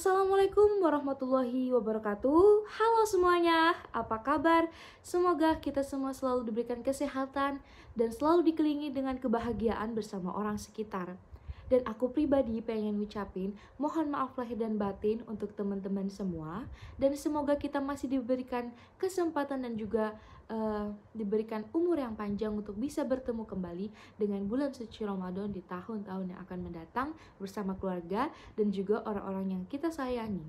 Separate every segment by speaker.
Speaker 1: Assalamualaikum warahmatullahi wabarakatuh. Halo semuanya, apa kabar? Semoga kita semua selalu diberikan kesehatan dan selalu dikelilingi dengan kebahagiaan bersama orang sekitar. Dan aku pribadi pengen ngucapin mohon maaf lahir dan batin untuk teman-teman semua. Dan semoga kita masih diberikan kesempatan dan juga diberikan umur yang panjang untuk bisa bertemu kembali dengan bulan suci Ramadan di tahun-tahun yang akan mendatang bersama keluarga dan juga orang-orang yang kita sayangi.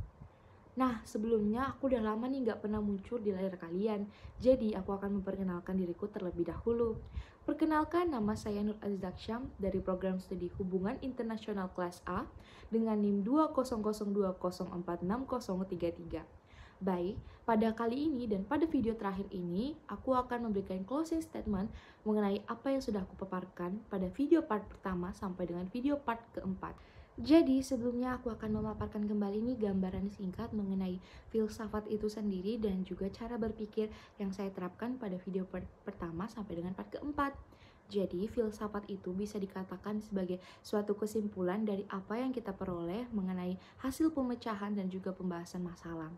Speaker 1: Nah, sebelumnya aku udah lama nih gak pernah muncul di layar kalian. Jadi aku akan memperkenalkan diriku terlebih dahulu. Perkenalkan, nama saya Nur Aziza Syam dari program studi Hubungan Internasional kelas A dengan NIM 20020466033. Baik, pada kali ini dan pada video terakhir ini, aku akan memberikan closing statement mengenai apa yang sudah aku paparkan pada video part pertama sampai dengan video part keempat. Jadi sebelumnya aku akan memaparkan kembali nih gambaran singkat mengenai filsafat itu sendiri dan juga cara berpikir yang saya terapkan pada video part pertama sampai dengan part keempat. Jadi filsafat itu bisa dikatakan sebagai suatu kesimpulan dari apa yang kita peroleh mengenai hasil pemecahan dan juga pembahasan masalah.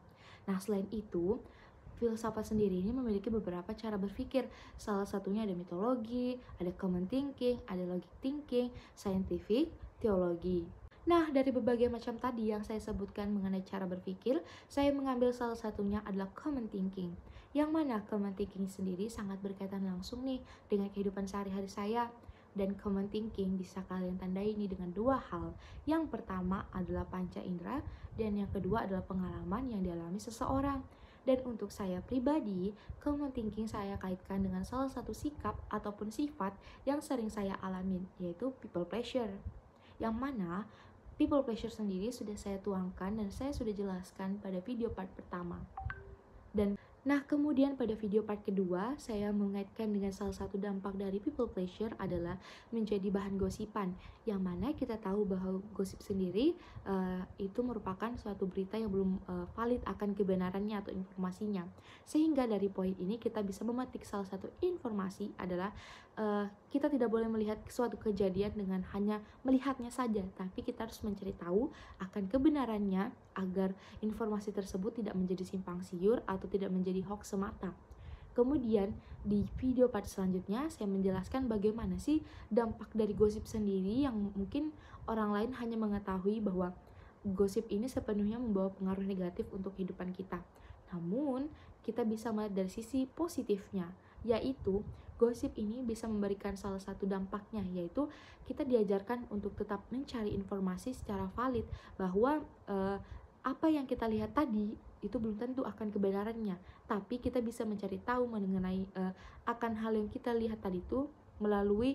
Speaker 1: Nah, selain itu, filsafat sendiri ini memiliki beberapa cara berpikir. Salah satunya ada mitologi, ada common thinking, ada logic thinking, scientific, teologi. Nah, dari berbagai macam tadi yang saya sebutkan mengenai cara berpikir, saya mengambil salah satunya adalah common thinking. Yang mana common thinking sendiri sangat berkaitan langsung nih dengan kehidupan sehari-hari saya. Dan common thinking bisa kalian tandai ini dengan dua hal. Yang pertama adalah panca indera dan yang kedua adalah pengalaman yang dialami seseorang. Dan untuk saya pribadi, common thinking saya kaitkan dengan salah satu sikap ataupun sifat yang sering saya alamin, yaitu people pleasure. Yang mana people pleasure sendiri sudah saya tuangkan dan saya sudah jelaskan pada video part pertama. Nah, kemudian pada video part kedua, saya mengaitkan dengan salah satu dampak dari people pleasure adalah menjadi bahan gosipan. Yang mana kita tahu bahwa gosip sendiri itu merupakan suatu berita yang belum valid akan kebenarannya atau informasinya. Sehingga dari poin ini kita bisa memetik salah satu informasi adalah kita tidak boleh melihat suatu kejadian dengan hanya melihatnya saja, tapi kita harus mencari tahu akan kebenarannya agar informasi tersebut tidak menjadi simpang siur atau tidak menjadi hoax semata. Kemudian di video part selanjutnya saya menjelaskan bagaimana sih dampak dari gosip sendiri yang mungkin orang lain hanya mengetahui bahwa gosip ini sepenuhnya membawa pengaruh negatif untuk kehidupan kita. Namun kita bisa melihat dari sisi positifnya, yaitu gosip ini bisa memberikan salah satu dampaknya, yaitu kita diajarkan untuk tetap mencari informasi secara valid bahwa apa yang kita lihat tadi itu belum tentu akan kebenarannya, tapi kita bisa mencari tahu mengenai akan hal yang kita lihat tadi itu melalui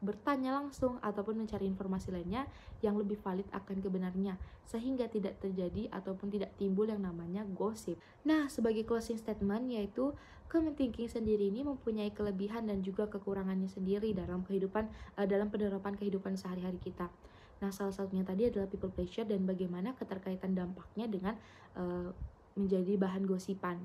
Speaker 1: bertanya langsung ataupun mencari informasi lainnya yang lebih valid akan kebenarannya, sehingga tidak terjadi ataupun tidak timbul yang namanya gosip. Nah, sebagai closing statement, yaitu common thinking sendiri ini mempunyai kelebihan dan juga kekurangannya sendiri dalam penerapan kehidupan sehari-hari kita. Nah, salah satunya tadi adalah people pleasure dan bagaimana keterkaitan dampaknya dengan menjadi bahan gosipan.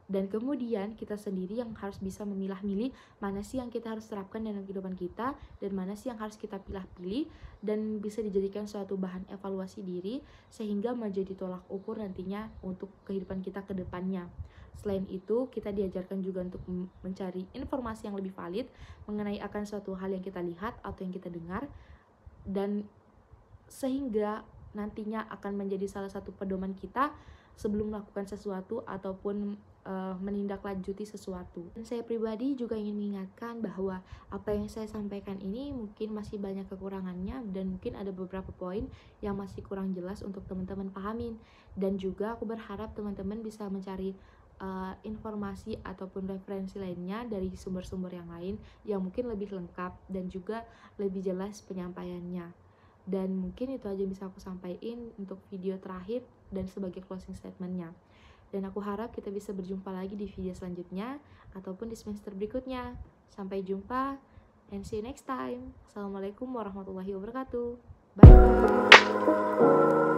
Speaker 1: Dan kemudian kita sendiri yang harus bisa memilah-milih mana sih yang kita harus terapkan dalam kehidupan kita dan mana sih yang harus kita pilih-pilih dan bisa dijadikan suatu bahan evaluasi diri sehingga menjadi tolak ukur nantinya untuk kehidupan kita ke depannya. Selain itu, kita diajarkan juga untuk mencari informasi yang lebih valid mengenai akan suatu hal yang kita lihat atau yang kita dengar, dan sehingga nantinya akan menjadi salah satu pedoman kita sebelum melakukan sesuatu ataupun menindaklanjuti sesuatu. Dan saya pribadi juga ingin mengingatkan bahwa apa yang saya sampaikan ini mungkin masih banyak kekurangannya dan mungkin ada beberapa poin yang masih kurang jelas untuk teman-teman pahamin. Dan juga aku berharap teman-teman bisa mencari informasi ataupun referensi lainnya dari sumber-sumber yang lain yang mungkin lebih lengkap dan juga lebih jelas penyampaiannya. Dan mungkin itu aja bisa aku sampaikan untuk video terakhir dan sebagai closing statementnya. Dan aku harap kita bisa berjumpa lagi di video selanjutnya ataupun di semester berikutnya. Sampai jumpa and see you next time. Assalamualaikum warahmatullahi wabarakatuh. Bye.